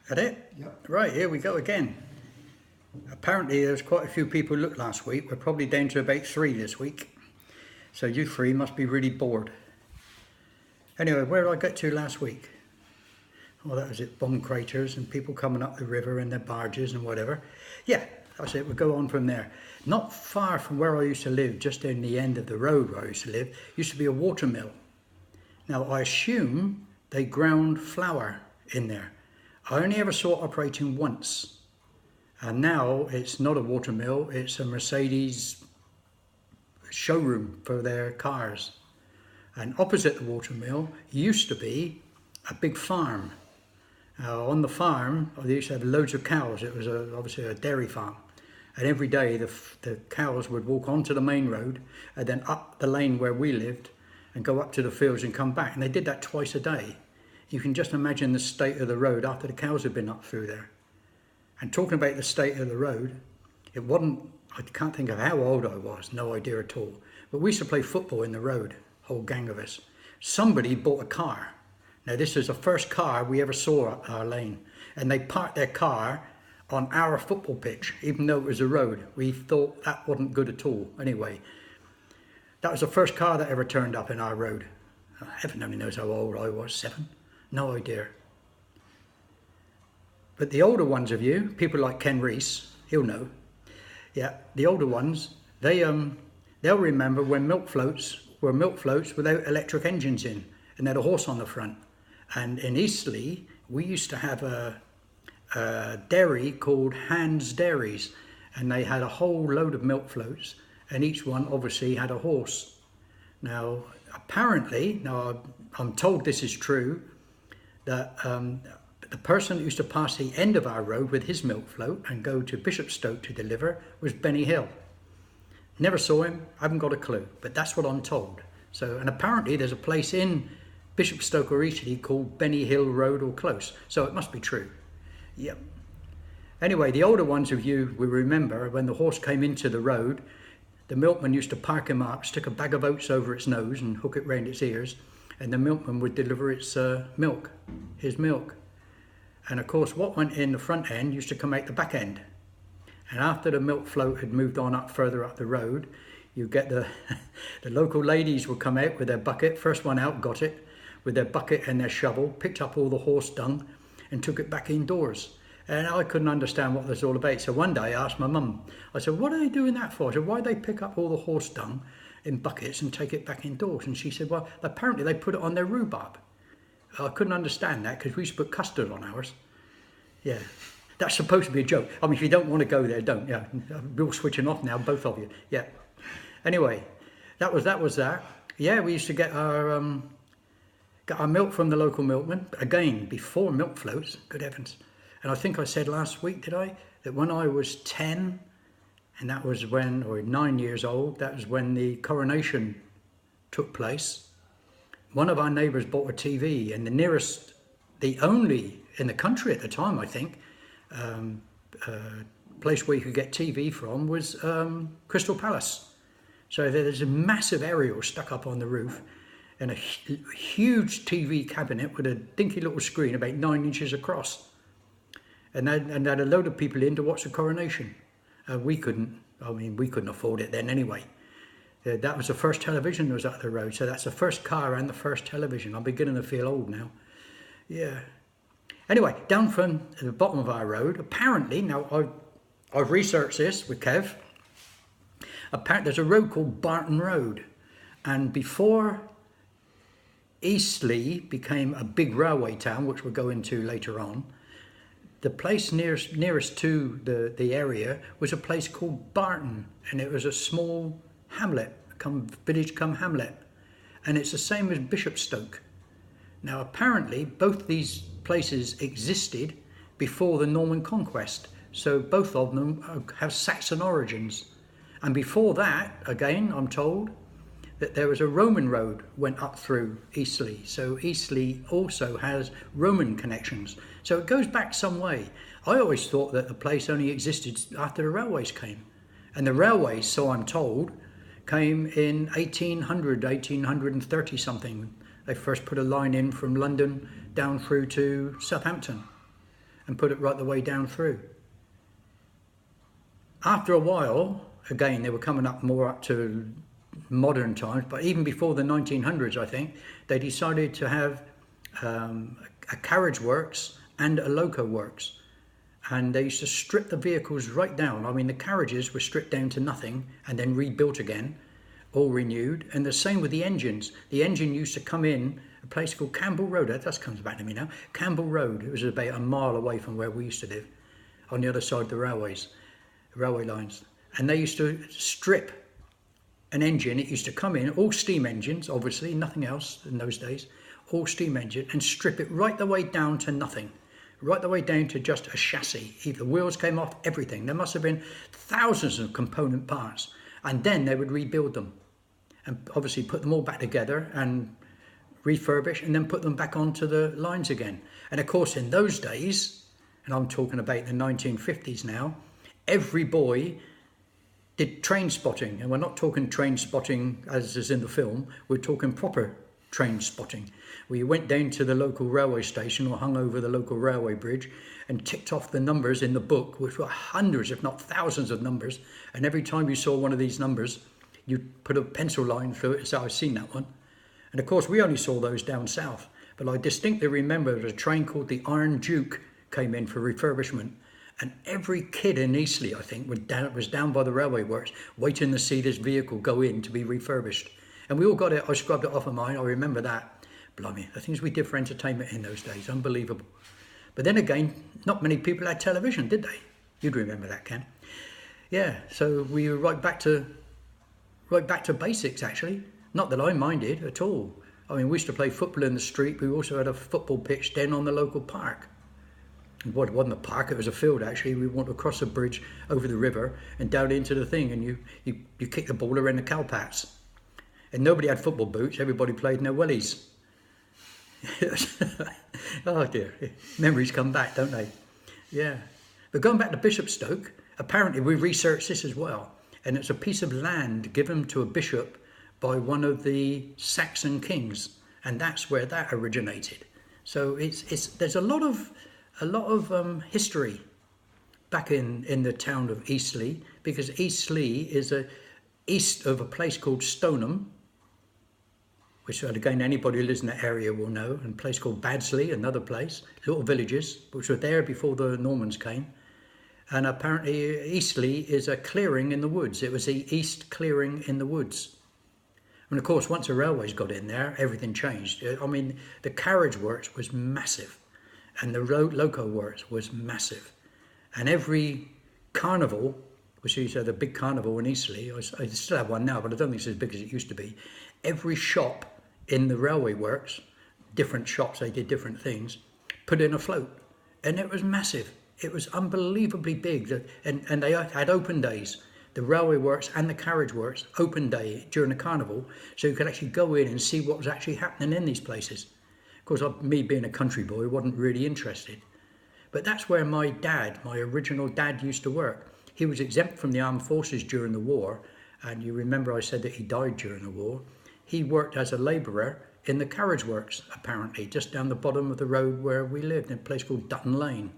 That it? Yep. Right, here we go again. Apparently there's quite a few people who looked last week. We're probably down to about 3 this week. So you 3 must be really bored. Anyway, where did I get to last week? Well, that was it, bomb craters and people coming up the river in their barges and whatever. Yeah, that's it, we'll go on from there. Not far from where I used to live, just in the end of the road where I used to live, used to be a water mill. Now, I assume they ground flour in there. I only ever saw it operating once. And now it's not a water mill, it's a Mercedes showroom for their cars. And opposite the water mill used to be a big farm. On the farm, they used to have loads of cows. It was obviously a dairy farm. And every day the cows would walk onto the main road and then up the lane where we lived and go up to the fields and come back. And they did that twice a day. You can just imagine the state of the road after the cows had been up through there. And talking about the state of the road, it wasn't, I can't think of how old I was, no idea at all. But we used to play football in the road, whole gang of us. Somebody bought a car. Now this is the first car we ever saw up our lane. And they parked their car on our football pitch, even though it was a road. We thought that wasn't good at all. Anyway, that was the first car that ever turned up in our road. Heaven only knows how old I was, 7? No idea. But the older ones of you, people like Ken Reese, he'll know. Yeah, the older ones, they'll remember when milk floats were milk floats without electric engines in, and they had a horse on the front. And in Eastleigh, we used to have a dairy called Hans Dairies, and they had a whole load of milk floats, and each one obviously had a horse. Now, apparently, I'm told this is true, that the person who used to pass the end of our road with his milk float and go to Bishopstoke to deliver was Benny Hill. Never saw him, haven't got a clue, but that's what I'm told. So, and apparently there's a place in Bishopstoke or Eastleigh called Benny Hill Road or close, so it must be true. Yep. Anyway, the older ones of you will remember when the horse came into the road, the milkman used to park him up, stick a bag of oats over its nose and hook it round its ears, and the milkman would deliver its milk, his milk. And of course, what went in the front end used to come out the back end. And after the milk float had moved on up further up the road, you get the local ladies would come out with their bucket, first one out got it, with their bucket and their shovel, picked up all the horse dung and took it back indoors. And I couldn't understand what this was all about. So one day I asked my mum, I said, what are they doing that for? I said, why do they pick up all the horse dung in buckets and take it back indoors? And she said, well, apparently they put it on their rhubarb. I couldn't understand that because we used to put custard on ours. Yeah, that's supposed to be a joke. I mean, if you don't want to go there, don't. Yeah, we're all switching off now, both of you. Yeah. Anyway, that was that. Yeah, we used to get our milk from the local milkman. Again, before milk floats. Good heavens! And I think I said last week, did I, that when I was 10, and that was when, or 9 years old, that was when the coronation took place. One of our neighbours bought a TV, and the only in the country at the time, I think, place where you could get TV from was Crystal Palace. So there's a massive aerial stuck up on the roof, and a huge TV cabinet with a dinky little screen about 9 inches across. And they had a load of people in to watch the coronation. We couldn't afford it then anyway. That was the first television that was up the road, so that's the first car and the first television. I'm beginning to feel old now. Yeah. Anyway, down from the bottom of our road, apparently, now I've researched this with Kev, apparently there's a road called Barton Road, and before Eastleigh became a big railway town, which we'll go into later on, the place nearest to the area was a place called Barton, and it was a small hamlet, village come hamlet, and it's the same as Bishopstoke. Now apparently both these places existed before the Norman conquest, so both of them have Saxon origins. And before that, again, I'm told that there was a Roman road went up through Eastleigh, so Eastleigh also has Roman connections, so it goes back some way. I always thought that the place only existed after the railways came, and the railways, so I'm told, came in 1830 something. They first put a line in from London down through to Southampton. and put it right the way down through. After a while, again, they were coming up more up to modern times, but even before the 1900s, I think, they decided to have a carriage works and a loco works. And they used to strip the vehicles right down. I mean, the carriages were stripped down to nothing and then rebuilt again, all renewed. And the same with the engines. The engine used to come in a place called Campbell Road. That just comes back to me now. Campbell Road. It was about a mile away from where we used to live, on the other side of the railway lines. And they used to strip an engine. It used to come in, all steam engines, obviously, nothing else in those days, all steam engine, and strip it right the way down to nothing. Right the way down to just a chassis. The wheels came off, everything. There must have been thousands of component parts. And then they would rebuild them and obviously put them all back together and refurbish and then put them back onto the lines again. And of course, in those days, and I'm talking about the 1950s now, every boy did train spotting. And we're not talking train spotting as is in the film, we're talking proper train spotting, where you went down to the local railway station or hung over the local railway bridge and ticked off the numbers in the book, which were hundreds if not thousands of numbers, and every time you saw one of these numbers you put a pencil line through it and say, I've seen that one. And of course we only saw those down south, but I distinctly remember a train called the Iron Duke came in for refurbishment, and every kid in Eastleigh, I think, was down by the railway works waiting to see this vehicle go in to be refurbished. And we all got it. I scrubbed it off of mine. I remember that. Blimey, the things we did for entertainment in those days, unbelievable. But then again, not many people had television, did they? You'd remember that, Ken. Yeah, so we were right back to basics, actually. Not that I minded at all. I mean, we used to play football in the street. We also had a football pitch then on the local park. It wasn't a park, it was a field actually. We went across a bridge over the river and down into the thing, and you kick the ball around the cowpats. And nobody had football boots, everybody played in their wellies. Oh dear, memories come back, don't they? Yeah. But going back to Bishopstoke, apparently we researched this as well, and it's a piece of land given to a bishop by one of the Saxon kings, and that's where that originated. So there's a lot of history back in the town of Eastleigh, because Eastleigh is east of a place called Stoneham, which again anybody who lives in that area will know, and a place called Baddesley, another place, little villages which were there before the Normans came. And apparently Eastleigh is a clearing in the woods. It was the East Clearing in the woods. And of course, once the railways got in there, everything changed. I mean, the carriage works was massive, and the loco works was massive. And every carnival, which is the big carnival in Eastleigh, I still have one now, but I don't think it's as big as it used to be. Every shop in the railway works, different shops, they did different things, put in a float, and it was massive. It was unbelievably big, and they had open days. The railway works and the carriage works, open day during the carnival, so you could actually go in and see what was actually happening in these places. Of course, me being a country boy, wasn't really interested. But that's where my original dad used to work. He was exempt from the armed forces during the war, and you remember I said that he died during the war. He worked as a labourer in the carriage works, apparently, just down the bottom of the road where we lived, in a place called Dutton Lane.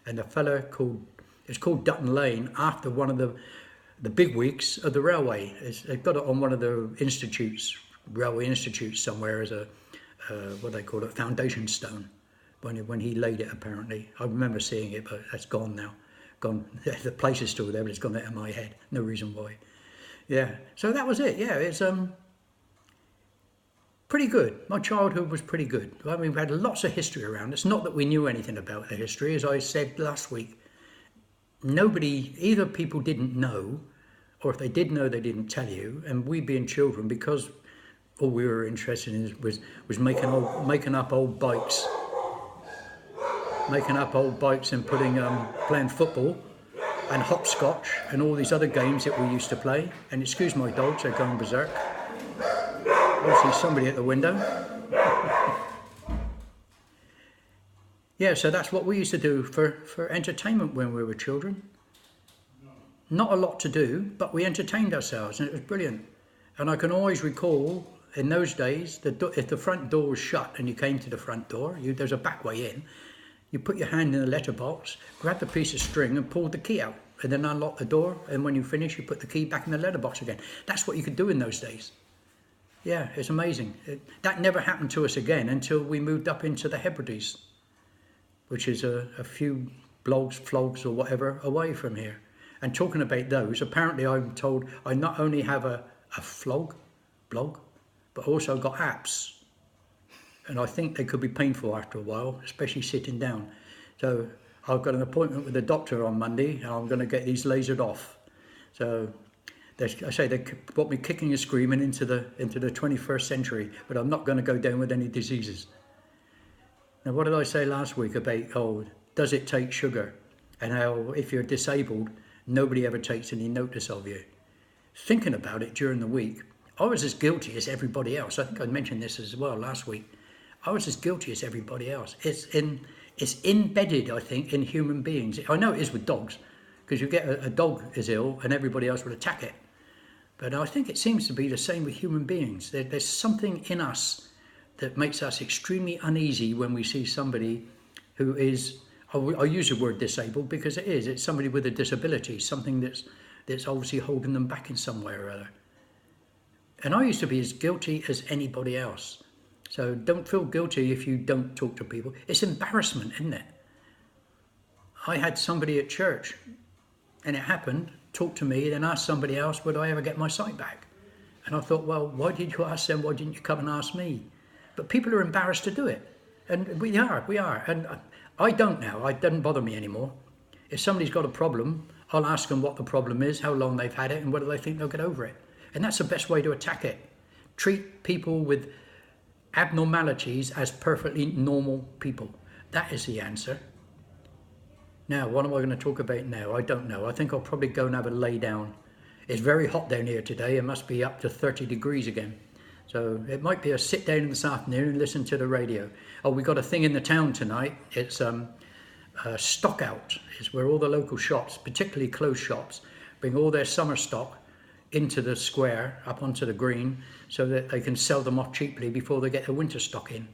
And it's called Dutton Lane after one of the bigwigs of the railway. They've got it on one of the railway institutes somewhere as a, what they call it, foundation stone, when he laid it, apparently. I remember seeing it, but that's gone now. Gone. The place is still there, but it's gone out of my head. No reason why. Yeah, so that was it. Yeah, it's pretty good. My childhood was pretty good. I mean, we had lots of history around. It's not that we knew anything about the history. As I said last week, either people didn't know, or if they did know, they didn't tell you. And we being children, because all we were interested in was making up old bikes and playing football and hopscotch and all these other games that we used to play. And excuse my dogs, they're going berserk. I see somebody at the window. Yeah, so that's what we used to do for entertainment when we were children. Not a lot to do, but we entertained ourselves, and it was brilliant. And I can always recall, in those days, if the front door was shut and you came to the front door, there's a back way in, You put your hand in the letterbox, grab the piece of string and pull the key out, and then unlock the door, and when you finish, you put the key back in the letterbox again. That's what you could do in those days. Yeah, it's amazing. That never happened to us again until we moved up into the Hebrides, which is a few flogs or whatever away from here. And talking about those, apparently I'm told I not only have a blog, but also got apps. And I think they could be painful after a while, especially sitting down. So I've got an appointment with the doctor on Monday, and I'm going to get these lasered off. So I say they got me kicking and screaming into the 21st century, but I'm not going to go down with any diseases. Now, what did I say last week about, does it take sugar? And how if you're disabled, nobody ever takes any notice of you. Thinking about it during the week, I was as guilty as everybody else. I think I mentioned this as well last week. I was as guilty as everybody else. It's embedded, I think, in human beings. I know it is with dogs, because you get a dog is ill and everybody else will attack it. But I think it seems to be the same with human beings. There's something in us that makes us extremely uneasy when we see somebody who is, I use the word disabled because it is. It's somebody with a disability, something that's obviously holding them back in some way or other. And I used to be as guilty as anybody else. So don't feel guilty if you don't talk to people. It's embarrassment, isn't it? I had somebody at church, and it happened, talk to me, then ask somebody else, would I ever get my sight back? And I thought, well, why did you ask them? Why didn't you come and ask me? But people are embarrassed to do it. And we are. And I don't now. It doesn't bother me anymore. If somebody's got a problem, I'll ask them what the problem is, how long they've had it, and whether they think they'll get over it. And that's the best way to attack it. Treat people with abnormalities as perfectly normal people. That is the answer. Now, what am I going to talk about now? I don't know. I think I'll probably go and have a lay down. It's very hot down here today. It must be up to 30 degrees again. So it might be a sit down this afternoon and listen to the radio. Oh, we got a thing in the town tonight. It's stock out. It's where all the local shops, particularly clothes shops, bring all their summer stock into the square, up onto the green, so that they can sell them off cheaply before they get their winter stock in.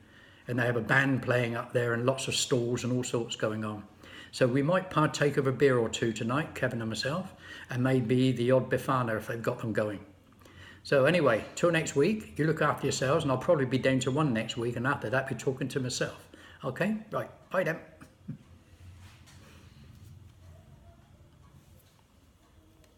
And they have a band playing up there and lots of stalls and all sorts going on. So we might partake of a beer or two tonight, Kevin and myself, and maybe the odd Bifana if they've got them going. So anyway, till next week, you look after yourselves, and I'll probably be down to one next week, and after that be talking to myself. Okay, right, bye then.